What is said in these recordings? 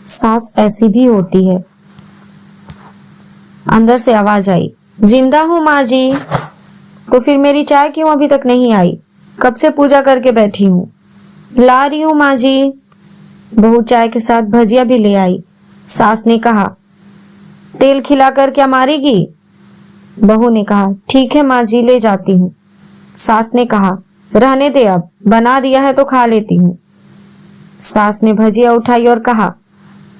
सास ऐसी भी होती है। अंदर से आवाज आई, जिंदा हूँ माँ जी। तो फिर मेरी चाय क्यों अभी तक नहीं आई? कब से पूजा करके बैठी हूँ। ला रही हूँ माँ जी। बहू चाय के साथ भजिया भी ले आई। सास ने कहा, तेल खिलाकर क्या मारेगी? बहू ने कहा, ठीक है माँ जी, ले जाती हूँ। सास ने कहा, रहने दे, अब बना दिया है तो खा लेती हूँ। सास ने भजिया उठाई और कहा,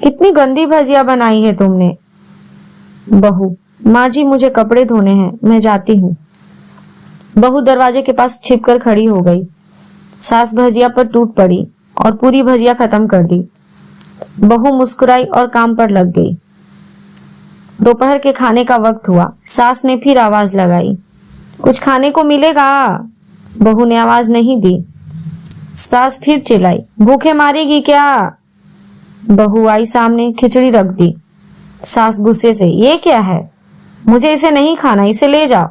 कितनी गंदी भजिया बनाई है तुमने। बहू, माँ जी मुझे कपड़े धोने हैं, मैं जाती हूँ। बहू दरवाजे के पास छिपकर खड़ी हो गई। सास भजिया पर टूट पड़ी और पूरी भजिया खत्म कर दी। बहू मुस्कुराई और काम पर लग गई। दोपहर के खाने का वक्त हुआ। सास ने फिर आवाज लगाई, कुछ खाने को मिलेगा? बहू ने आवाज नहीं दी। सास फिर चिल्लाई, भूखे मारेगी क्या? बहू आई सामने, खिचड़ी रख दी। सास गुस्से से, ये क्या है? मुझे इसे नहीं खाना, इसे ले जाओ।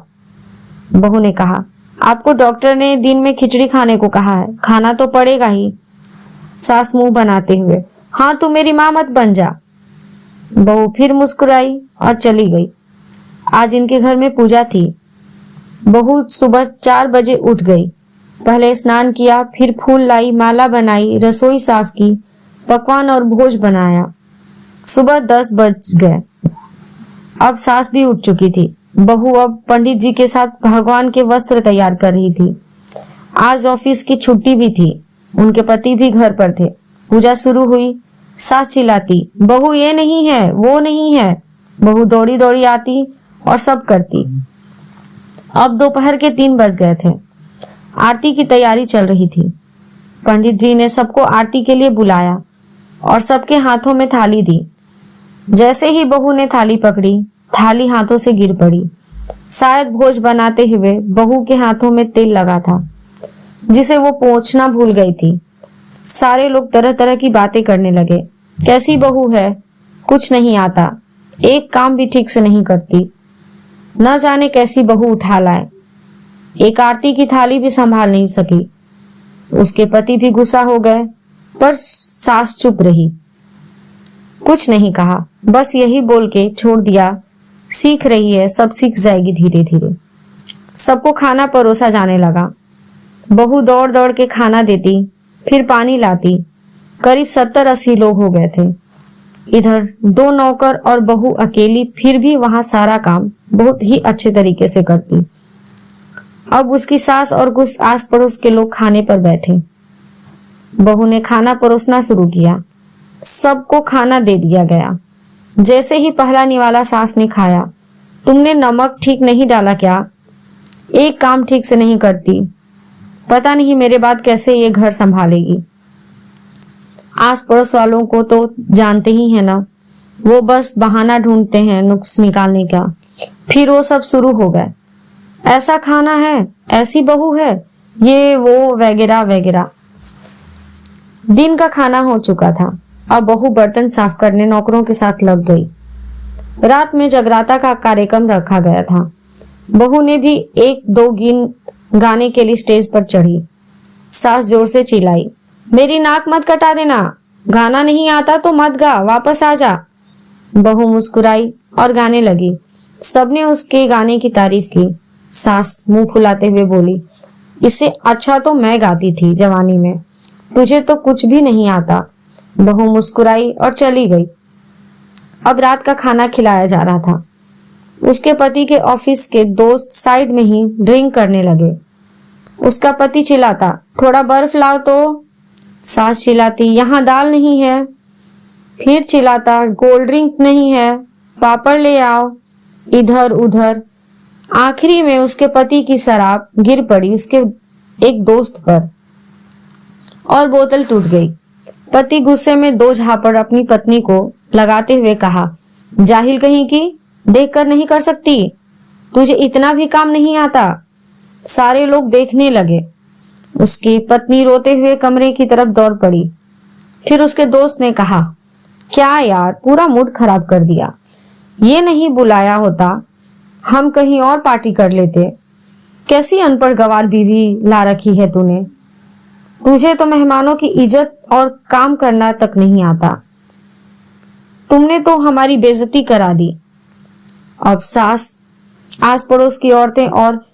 बहू ने कहा, आपको डॉक्टर ने दिन में खिचड़ी खाने को कहा है, खाना तो पड़ेगा ही। सास मुंह बनाते हुए, हाँ तू मेरी माँ मत बन जा। बहू फिर मुस्कुराई और चली गई। आज इनके घर में पूजा थी। बहू सुबह 4 बजे उठ गई। पहले स्नान किया, फिर फूल लाई, माला बनाई, रसोई साफ की, पकवान और भोज बनाया। सुबह 10 बज गए। अब सास भी उठ चुकी थी। बहू अब पंडित जी के साथ भगवान के वस्त्र तैयार कर रही थी। आज ऑफिस की छुट्टी भी थी। उनके पति भी घर पर थे। पूजा शुरू हुई। सास चिल्लाती, बहू ये नहीं है, वो नहीं है। बहू दौड़ी दौड़ी आती और सब करती। अब दोपहर के 3 बज गए थे। आरती की तैयारी चल रही थी। पंडित जी ने सबको आरती के लिए बुलाया और सबके हाथों में थाली दी। जैसे ही बहू ने थाली पकड़ी, थाली हाथों से गिर पड़ी। शायद भोज बनाते हुए बहू के हाथों में तेल लगा था, जिसे वो पोंछना भूल गई थी। सारे लोग तरह तरह की बातें करने लगे। कैसी बहू है, कुछ नहीं आता, एक काम भी ठीक से नहीं करती, न जाने कैसी बहू उठा लाए, एक आरती की थाली भी संभाल नहीं सकी। उसके पति भी गुस्सा हो गए, पर सास चुप रही, कुछ नहीं कहा, बस यही बोल के छोड़ दिया, सीख रही है, सब सीख जाएगी धीरे धीरे। सबको खाना परोसा जाने लगा। बहू दौड़ दौड़ के खाना देती, फिर पानी लाती। करीब 70-80 लोग हो गए थे। इधर 2 नौकर और बहू अकेली, फिर भी वहां सारा काम बहुत ही अच्छे तरीके से करती। अब उसकी सास और कुछ आस पड़ोस के लोग खाने पर बैठे। बहू ने खाना परोसना शुरू किया। सबको खाना दे दिया गया। जैसे ही पहला निवाला सास ने खाया, तुमने नमक ठीक नहीं डाला क्या? एक काम ठीक से नहीं करती, पता नहीं मेरे बाद कैसे ये घर संभालेगी। आस पड़ोस वालों को तो जानते ही है ना, वो बस बहाना ढूंढते हैं नुक्स निकालने का। फिर वो सब शुरू हो गए, ऐसा खाना है, ऐसी बहू है, ये वो वगैरह वगैरह। दिन का खाना हो चुका था। अब बहू बर्तन साफ करने नौकरों के साथ लग गई। रात में जगराता का कार्यक्रम रखा गया था। बहू ने भी 1-2 गीत गाने के लिए स्टेज पर चढ़ी। सास जोर से चिल्लाई, मेरी नाक मत कटा देना, गाना नहीं आता तो मत गा, वापस आ जा। बहू मुस्कुराई और गाने लगी। सबने उसके गाने की तारीफ की। सास मुंह फुलाते हुए बोली, इससे अच्छा तो मैं गाती थी जवानी में, तुझे तो कुछ भी नहीं आता। बहू मुस्कुराई और चली गई। अब रात का खाना खिलाया जा रहा था। उसके पति के ऑफिस के दोस्त साइड में ही ड्रिंक करने लगे। उसका पति चिल्लाता, थोड़ा बर्फ लाओ तो। सास चिल्लाती, यहाँ दाल नहीं है। फिर चिल्लाता, कोल्ड ड्रिंक नहीं है, पापड़ ले आओ। इधर उधर आखिरी में उसके पति की शराब गिर पड़ी उसके एक दोस्त पर और बोतल टूट गई। पति गुस्से में 2 झापड़ अपनी पत्नी को लगाते हुए कहा, जाहिल कहीं की, देखकर नहीं कर सकती, तुझे इतना भी काम नहीं आता। सारे लोग देखने लगे। उसकी पत्नी रोते हुए कमरे की तरफ दौड़ पड़ी। फिर उसके दोस्त ने कहा, क्या यार, पूरा मूड खराब कर दिया, ये नहीं बुलाया होता, हम कहीं और पार्टी कर लेते। कैसी अनपढ़ गवार बीवी ला रखी है तूने, तुझे तो मेहमानों की इज्जत और काम करना तक नहीं आता। तुमने तो हमारी बेइज्जती करा दी। अब सास, आस पड़ोस की औरतें और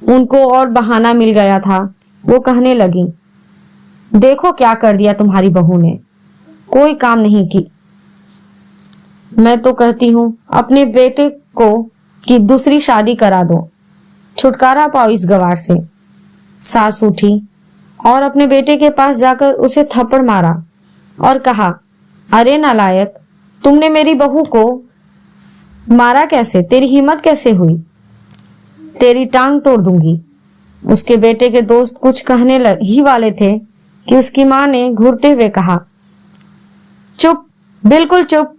उनको और बहाना मिल गया था। वो कहने लगी, देखो क्या कर दिया तुम्हारी बहू ने, कोई काम नहीं की। मैं तो कहती हूँ अपने बेटे को कि दूसरी शादी करा दो, छुटकारा पाओ इस गवार से। सास उठी और अपने बेटे के पास जाकर उसे थप्पड़ मारा और कहा, अरे नालायक, तुमने मेरी बहू को मारा कैसे? तेरी हिम्मत कैसे हुई? तेरी टांग तोड़ दूंगी। उसके बेटे के दोस्त कुछ कहने ही वाले थे कि उसकी मां ने घूरते हुए कहा, चुप, बिल्कुल चुप,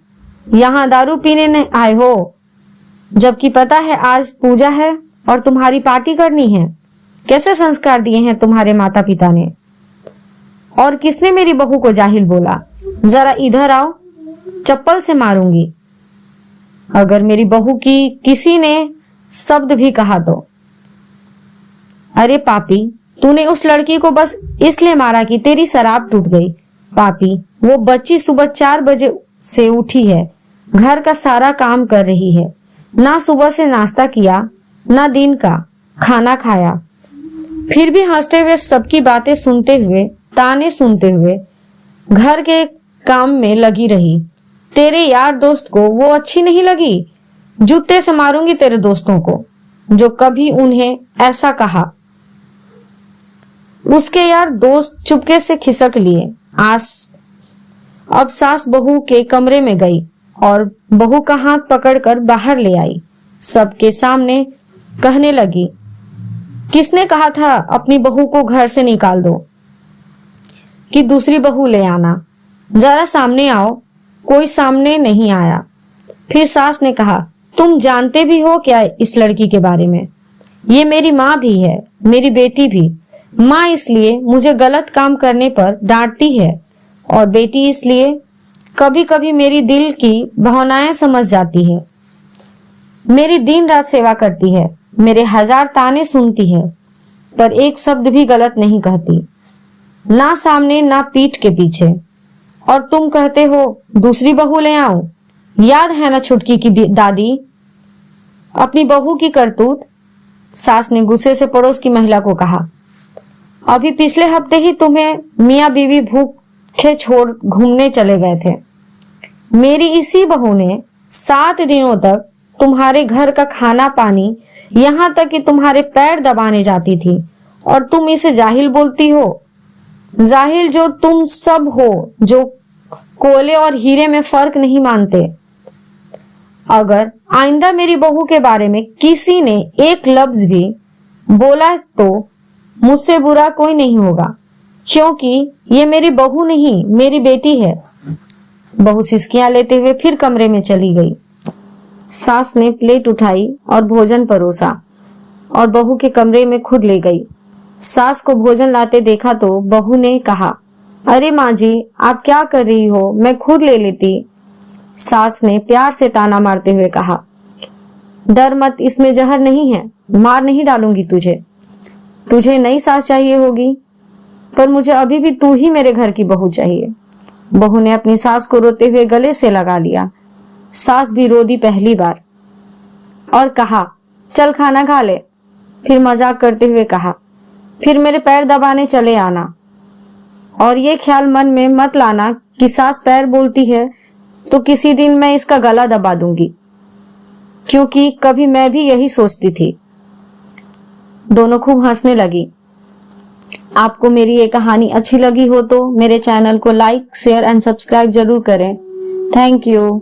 यहां दारू पीने आए हो, जबकि पता है आज पूजा है और तुम्हारी पार्टी करनी है। कैसे संस्कार दिए हैं तुम्हारे माता पिता ने? और किसने मेरी बहू को जाहिल बोला? जरा इधर आओ, चप्पल से मारूंगी अगर मेरी बहू की किसी ने शब्द भी कहा तो। अरे पापी, तूने उस लड़की को बस इसलिए मारा कि तेरी शराब टूट गई। पापी, वो बच्ची सुबह 4 बजे से उठी है, घर का सारा काम कर रही है, ना सुबह से नाश्ता किया, ना दिन का खाना खाया, फिर भी हंसते हुए सबकी बातें सुनते हुए, ताने सुनते हुए घर के काम में लगी रही। तेरे यार दोस्त को वो अच्छी नहीं लगी? जूते से मारूंगी तेरे दोस्तों को जो कभी उन्हें ऐसा कहा। उसके यार दोस्त चुपके से खिसक लिए। अब सास बहू के कमरे में गई और बहू का हाथ पकड़कर बाहर ले आई। सबके सामने कहने लगी, किसने कहा था अपनी बहू को घर से निकाल दो कि दूसरी बहू ले आना? जरा सामने आओ। कोई सामने नहीं आया। फिर सास ने कहा, तुम जानते भी हो क्या इस लड़की के बारे में? ये मेरी माँ भी है, मेरी बेटी भी। माँ इसलिए मुझे गलत काम करने पर डांटती है और बेटी इसलिए कभी कभी मेरी दिल की भावनाएं समझ जाती है। मेरी दिन रात सेवा करती है, मेरे 1000 ताने सुनती है, पर एक शब्द भी गलत नहीं कहती, ना सामने ना पीठ के पीछे। और तुम कहते हो दूसरी बहू ले आऊं? याद है ना छुटकी की दादी, अपनी बहू की करतूत? सास ने गुस्से से पड़ोस की महिला को कहा, अभी पिछले हफ्ते ही तुम्हें मियाँ बीवी भूखे छोड़ घूमने चले गए थे। मेरी इसी बहू ने 7 दिनों तक तुम्हारे घर का खाना पानी, यहाँ तक कि तुम्हारे पैर दबाने जाती थी, और तुम इसे जाहिल बोलती हो। जाहिल जो तुम सब हो, जो कोयले और हीरे में फर्क नहीं मानते। अगर आइंदा मेरी बहू के बारे में किसी ने एक लफ्ज भी बोला तो मुझसे बुरा कोई नहीं होगा, क्योंकि ये मेरी बहू नहीं, मेरी बेटी है। बहू सिसकियां लेते हुए फिर कमरे में चली गई। सास ने प्लेट उठाई और भोजन परोसा और बहू के कमरे में खुद ले गई। सास को भोजन लाते देखा तो बहू ने कहा, अरे माँ जी, आप क्या कर रही हो? मैं खुद ले लेती। सास ने प्यार से ताना मारते हुए कहा, डर मत, इसमें जहर नहीं है, मार नहीं डालूंगी तुझे। तुझे नई सास चाहिए होगी, पर मुझे अभी भी तू ही मेरे घर की बहू चाहिए। बहू ने अपनी सास को रोते हुए गले से लगा लिया। सास भी रो दी पहली बार और कहा, चल खाना खा ले। फिर मजाक करते हुए कहा, फिर मेरे पैर दबाने चले आना, और ये ख्याल मन में मत लाना कि सास पैर बोलती है तो किसी दिन मैं इसका गला दबा दूंगी, क्योंकि कभी मैं भी यही सोचती थी। दोनों खूब हंसने लगी। आपको मेरी ये कहानी अच्छी लगी हो तो मेरे चैनल को लाइक, शेयर एंड सब्सक्राइब जरूर करें। Thank you.